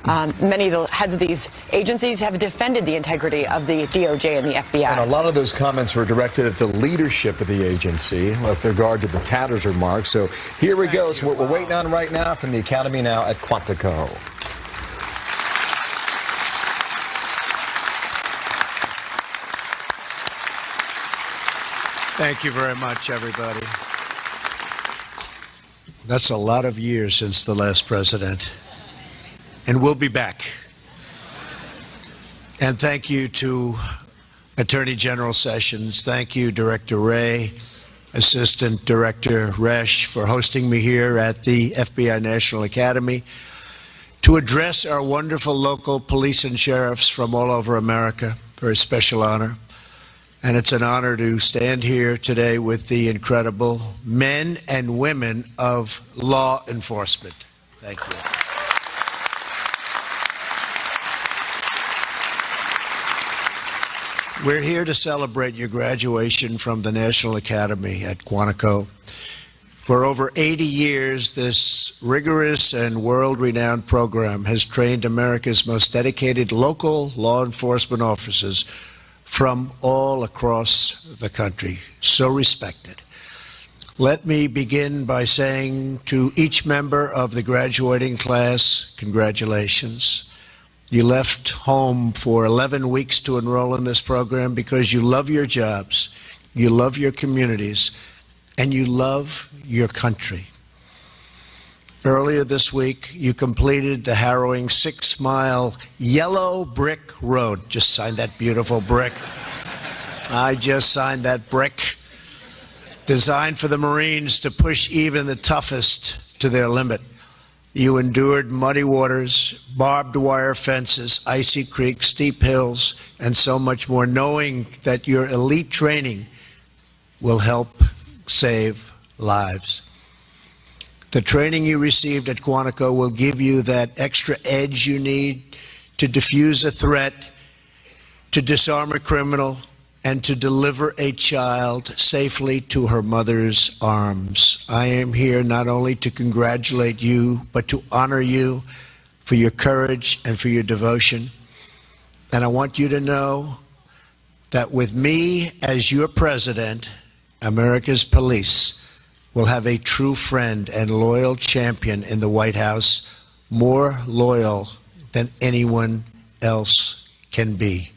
Many of the heads of these agencies have defended the integrity of the DOJ and the FBI. And a lot of those comments were directed at the leadership of the agency with regard to the Tatters remarks. So here we go. So what we're waiting on right now from the Academy now at Quantico. Thank you very much, everybody. That's a lot of years since the last president. And we'll be back. And thank you to Attorney General Sessions. Thank you, Director Wray, Assistant Director Resch, for hosting me here at the FBI National Academy to address our wonderful local police and sheriffs from all over America. Very special honor. And it's an honor to stand here today with the incredible men and women of law enforcement. Thank you. We're here to celebrate your graduation from the National Academy at Quantico. For over 80 years, this rigorous and world-renowned program has trained America's most dedicated local law enforcement officers from all across the country, so respected. Let me begin by saying to each member of the graduating class, congratulations. You left home for 11 weeks to enroll in this program because you love your jobs, you love your communities, and you love your country. Earlier this week, you completed the harrowing 6-mile yellow brick road. Just signed that beautiful brick. I just signed that brick. Designed for the Marines to push even the toughest to their limit. You endured muddy waters, barbed wire fences, icy creeks, steep hills, and so much more, knowing that your elite training will help save lives. The training you received at Quantico will give you that extra edge you need to defuse a threat, to disarm a criminal, and to deliver a child safely to her mother's arms. I am here not only to congratulate you, but to honor you for your courage and for your devotion. And I want you to know that with me as your president, America's police will have a true friend and loyal champion in the White House, more loyal than anyone else can be.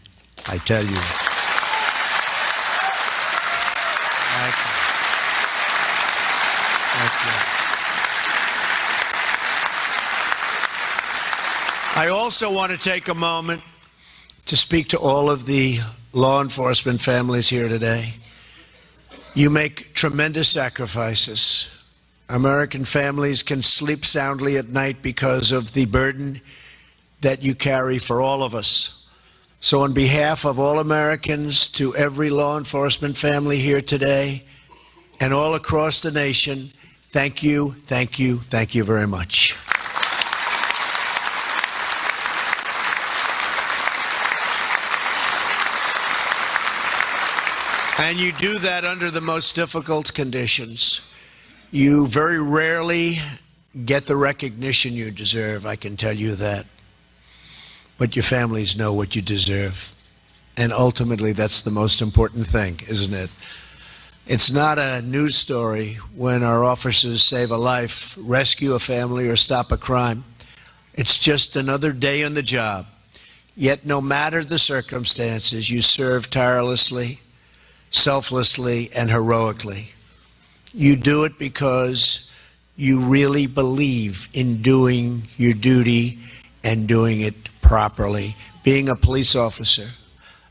I tell you. Thank you. I also want to take a moment to speak to all of the law enforcement families here today. You make tremendous sacrifices. American families can sleep soundly at night because of the burden that you carry for all of us. So on behalf of all Americans, to every law enforcement family here today and all across the nation, thank you, thank you, thank you very much. And you do that under the most difficult conditions. You very rarely get the recognition you deserve, I can tell you that. But your families know what you deserve. And ultimately, that's the most important thing, isn't it? It's not a news story when our officers save a life, rescue a family, or stop a crime. It's just another day on the job. Yet no matter the circumstances, you serve tirelessly, selflessly, and heroically. You do it because you really believe in doing your duty and doing it properly. Being a police officer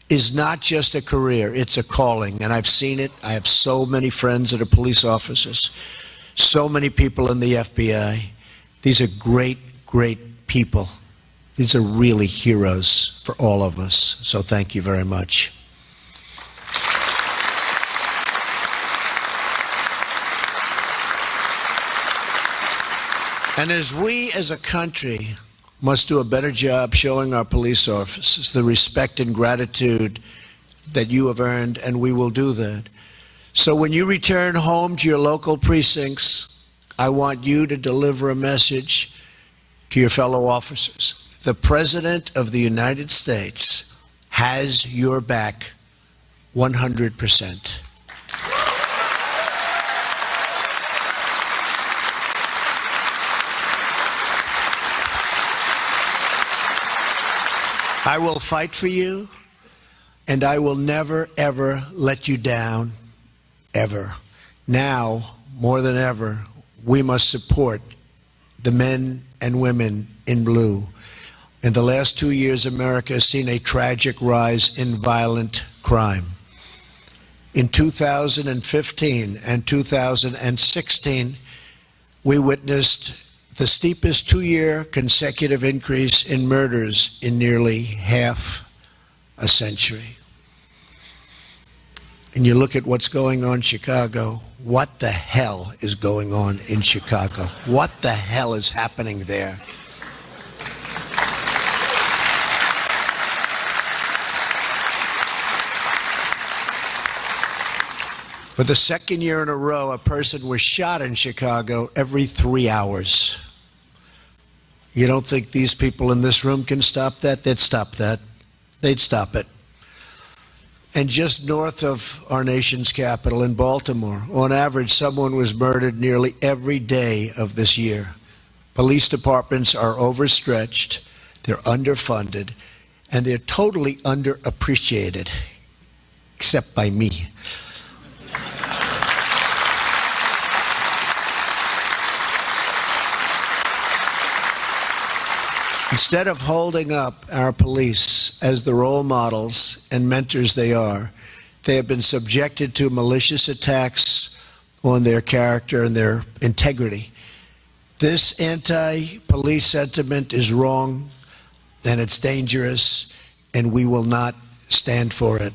is not just a career, it's a calling, and I've seen it. I have so many friends that are police officers, so many people in the FBI. These are great, great people. These are really heroes for all of us, so thank you very much. And as we as a country must do a better job showing our police officers the respect and gratitude that you have earned, and we will do that. So when you return home to your local precincts, I want you to deliver a message to your fellow officers. the President of the United States has your back 100%. I will fight for you, and I will never, ever let you down, ever. Now, more than ever, we must support the men and women in blue. In the last 2 years, America has seen a tragic rise in violent crime. In 2015 and 2016, we witnessed the steepest 2-year consecutive increase in murders in nearly half a century. And you look at what's going on in Chicago, what the hell is going on in Chicago? What the hell is happening there? For the second year in a row, a person was shot in Chicago every 3 hours. You don't think these people in this room can stop that? They'd stop that. They'd stop it. And just north of our nation's capital in Baltimore, on average, someone was murdered nearly every day of this year. Police departments are overstretched, they're underfunded, and they're totally underappreciated, except by me. Instead of holding up our police as the role models and mentors they are, they have been subjected to malicious attacks on their character and their integrity. This anti-police sentiment is wrong, and it's dangerous, and we will not stand for it.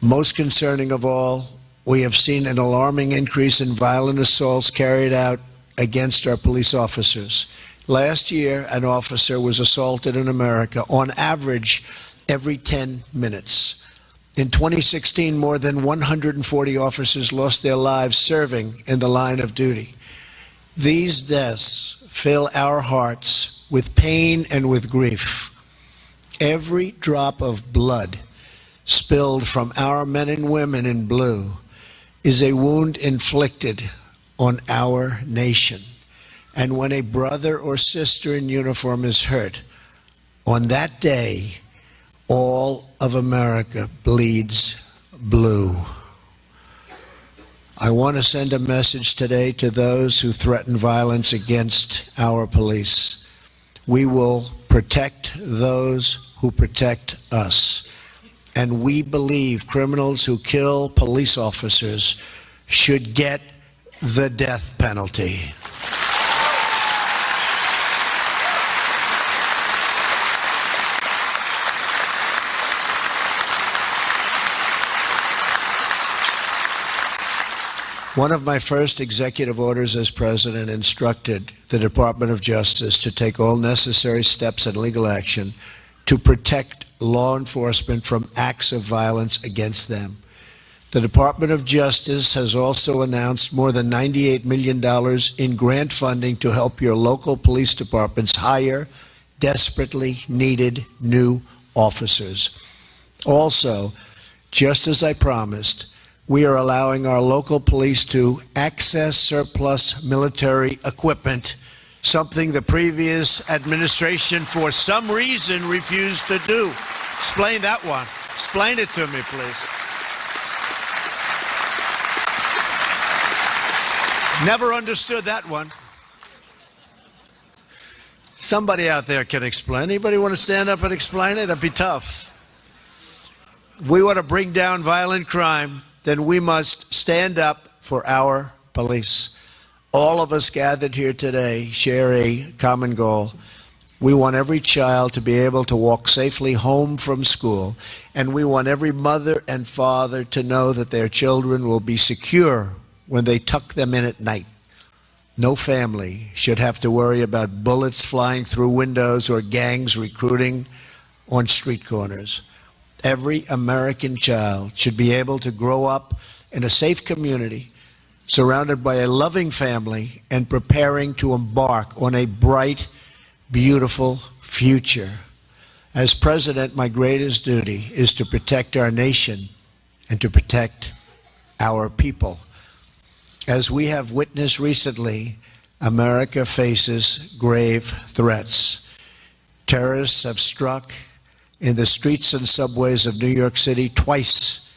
Most concerning of all, we have seen an alarming increase in violent assaults carried out against our police officers. Last year, an officer was assaulted in America on average every 10 minutes. In 2016, more than 140 officers lost their lives serving in the line of duty. These deaths fill our hearts with pain and with grief. Every drop of blood spilled from our men and women in blue is a wound inflicted on our nation. And when a brother or sister in uniform is hurt, on that day, all of America bleeds blue. I want to send a message today to those who threaten violence against our police. We will protect those who protect us. And we believe criminals who kill police officers should get the death penalty. One of my first executive orders as president instructed the Department of Justice to take all necessary steps and legal action to protect law enforcement from acts of violence against them. The Department of Justice has also announced more than $98 million in grant funding to help your local police departments hire desperately needed new officers. Also, just as I promised, we are allowing our local police to access surplus military equipment, something the previous administration, for some reason, refused to do. Explain that one. Explain it to me, please. Never understood that one. Somebody out there can explain. Anybody want to stand up and explain it? That'd be tough. We want to bring down violent crime, then we must stand up for our police. All of us gathered here today share a common goal. We want every child to be able to walk safely home from school, and we want every mother and father to know that their children will be secure when they tuck them in at night. No family should have to worry about bullets flying through windows or gangs recruiting on street corners. Every American child should be able to grow up in a safe community, surrounded by a loving family, and preparing to embark on a bright, beautiful future. future. As president, my greatest duty is to protect our nation and to protect our people. As we have witnessed recently, America faces grave threats. Terrorists have struck in the streets and subways of New York City twice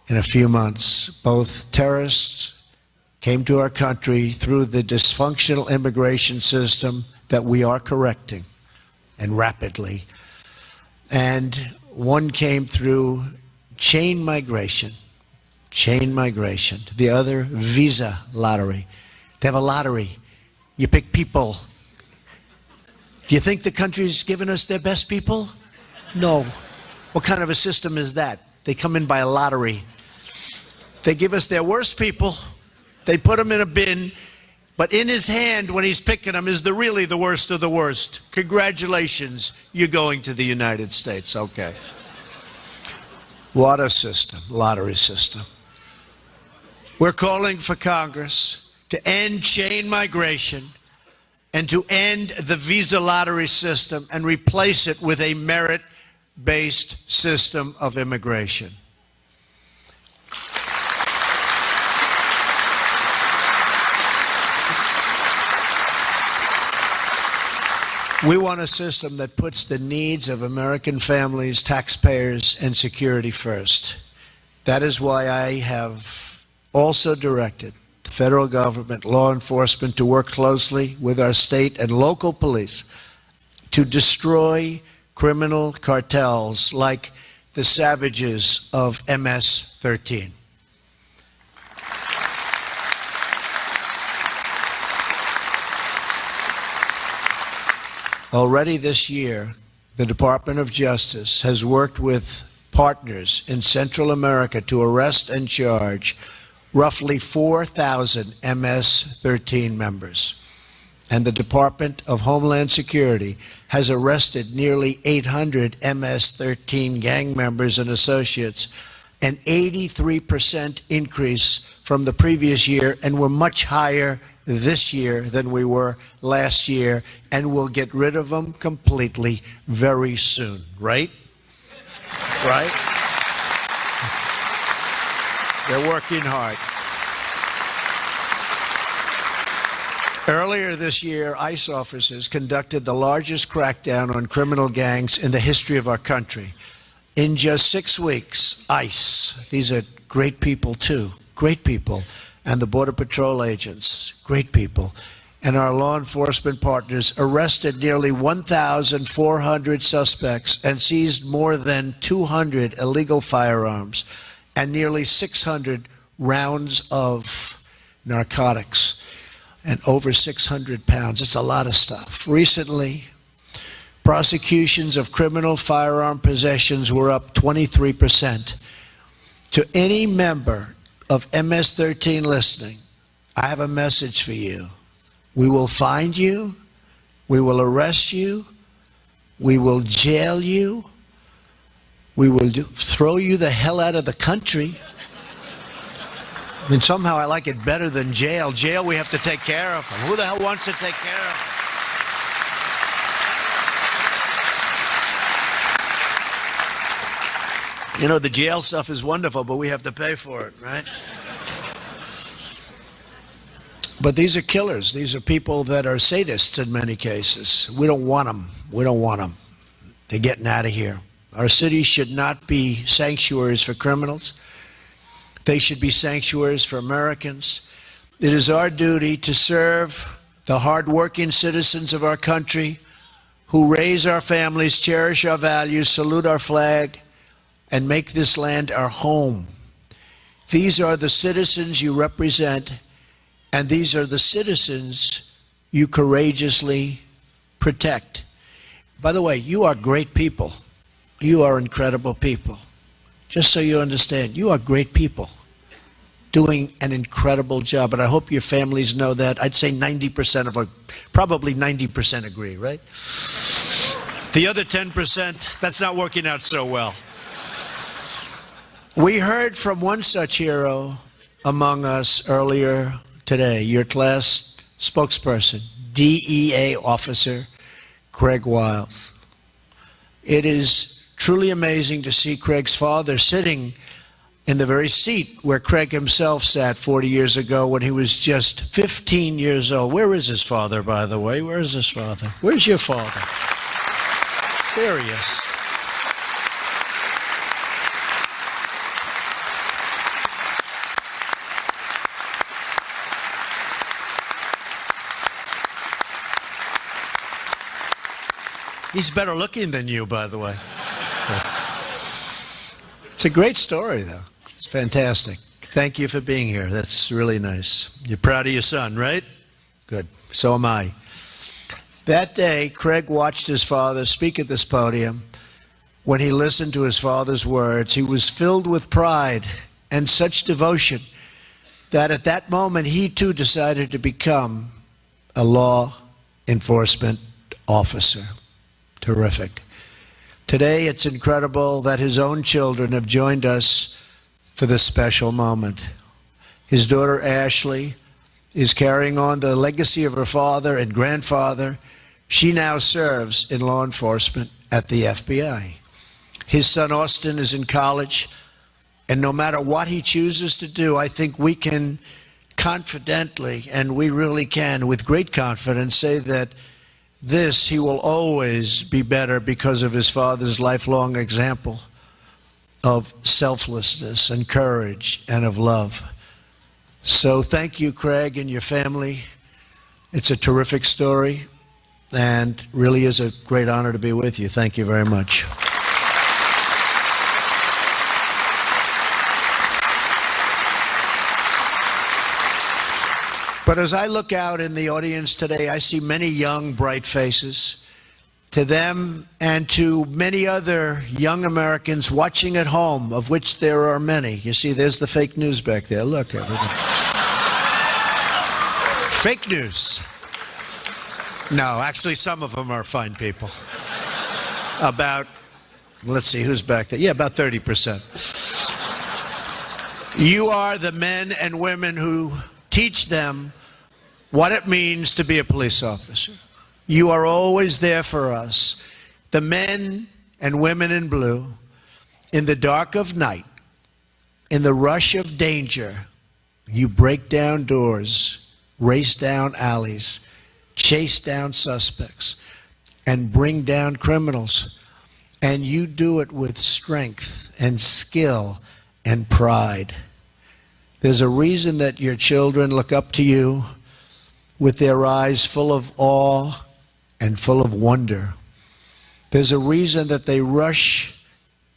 in a few months. Both terrorists came to our country through the dysfunctional immigration system that we are correcting, and rapidly. And one came through chain migration, the other visa lottery. They have a lottery. You pick people. Do you think the country's given us their best people? No. What kind of a system is that? They come in by a lottery. They give us their worst people. They put them in a bin, but in his hand when he's picking them is really the worst of the worst. Congratulations, you're going to the United States. Okay. What a system, lottery system. We're calling for Congress to end chain migration and to end the visa lottery system and replace it with a merit-based system of immigration. We want a system that puts the needs of American families, taxpayers, and security first. That is why I have also directed the federal government, law enforcement, to work closely with our state and local police to destroy criminal cartels like the savages of MS-13. Already this year, the Department of Justice has worked with partners in Central America to arrest and charge roughly 4,000 MS-13 members. And the Department of Homeland Security has arrested nearly 800 MS-13 gang members and associates, an 83% increase from the previous year, and we're much higher this year than we were last year, and we'll get rid of them completely very soon, right? Right? They're working hard. Earlier this year, ICE officers conducted the largest crackdown on criminal gangs in the history of our country. In just 6 weeks, ICE, these are great people too, great people, and the Border Patrol agents, great people, and our law enforcement partners arrested nearly 1,400 suspects and seized more than 200 illegal firearms and nearly 600 rounds of narcotics and over 600 pounds. It's a lot of stuff. Recently, prosecutions of criminal firearm possessions were up 23%. To any member of MS-13 listening, I have a message for you. We will find you, we will arrest you, we will jail you, we will throw you the hell out of the country. I mean, somehow I like it better than jail. Jail, we have to take care of them. Who the hell wants to take care of them? You know, the jail stuff is wonderful, but we have to pay for it, right? But these are killers. These are people that are sadists in many cases. We don't want them. We don't want them. They're getting out of here. Our cities should not be sanctuaries for criminals. They should be sanctuaries for Americans. It is our duty to serve the hardworking citizens of our country who raise our families, cherish our values, salute our flag, and make this land our home. These are the citizens you represent, and these are the citizens you courageously protect. By the way, you are great people. You are incredible people. Just so you understand, you are great people doing an incredible job, and I hope your families know that. I'd say 90% of probably 90% agree, right? The other 10%, that's not working out so well. We heard from one such hero among us earlier today, your class spokesperson, DEA officer Greg Wiles. It is truly amazing to see Craig's father sitting in the very seat where Craig himself sat 40 years ago when he was just 15 years old. Where is his father, by the way? Where is his father? Where's your father? There he is. He's better looking than you, by the way. It's a great story, though. It's fantastic. Thank you for being here. That's really nice. You're proud of your son, right? Good. So am I. That day, Craig watched his father speak at this podium. When he listened to his father's words, he was filled with pride and such devotion that at that moment he too decided to become a law enforcement officer. Terrific. Today, it's incredible that his own children have joined us for this special moment. His daughter, Ashley, is carrying on the legacy of her father and grandfather. She now serves in law enforcement at the FBI. His son, Austin, is in college, and no matter what he chooses to do, I think we can confidently, and we really can, with great confidence, say that he will always be better because of his father's lifelong example of selflessness and courage and of love. So thank you, Craig, and your family. It's a terrific story and really is a great honor to be with you. Thank you very much. But as I look out in the audience today, I see many young, bright faces. To them and to many other young Americans watching at home, of which there are many. You see, there's the fake news back there. Look, everybody. Fake news. No, actually, some of them are fine people. About, let's see, who's back there? Yeah, about 30%. You are the men and women who teach them what it means to be a police officer. You are always there for us. The men and women in blue, in the dark of night, in the rush of danger, you break down doors, race down alleys, chase down suspects, and bring down criminals. And you do it with strength and skill and pride. There's a reason that your children look up to you with their eyes full of awe and full of wonder. There's a reason that they rush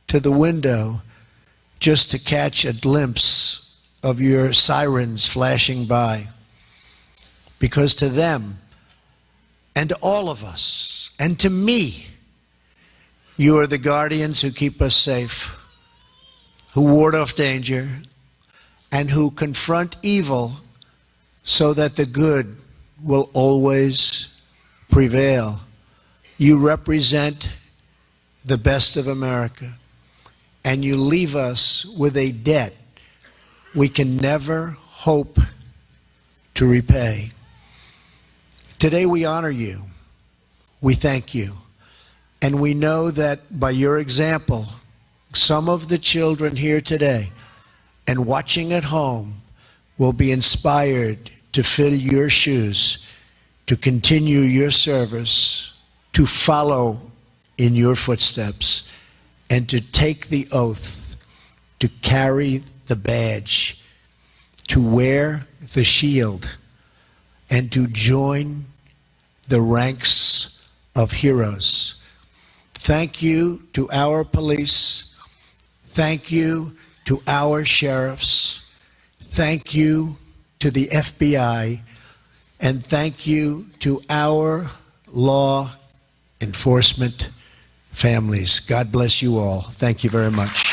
to the window just to catch a glimpse of your sirens flashing by. Because to them, and to all of us, and to me, you are the guardians who keep us safe, who ward off danger, and who confront evil so that the good will always prevail. You represent the best of America, and you leave us with a debt we can never hope to repay. Today we honor you. We thank you. And we know that by your example, some of the children here today and watching at home will be inspired to fill your shoes, to continue your service, to follow in your footsteps, and to take the oath, to carry the badge, to wear the shield, and to join the ranks of heroes. Thank you to our police. Thank you to our sheriffs. Thank you to the FBI. And thank you to our law enforcement families. God bless you all. Thank you very much.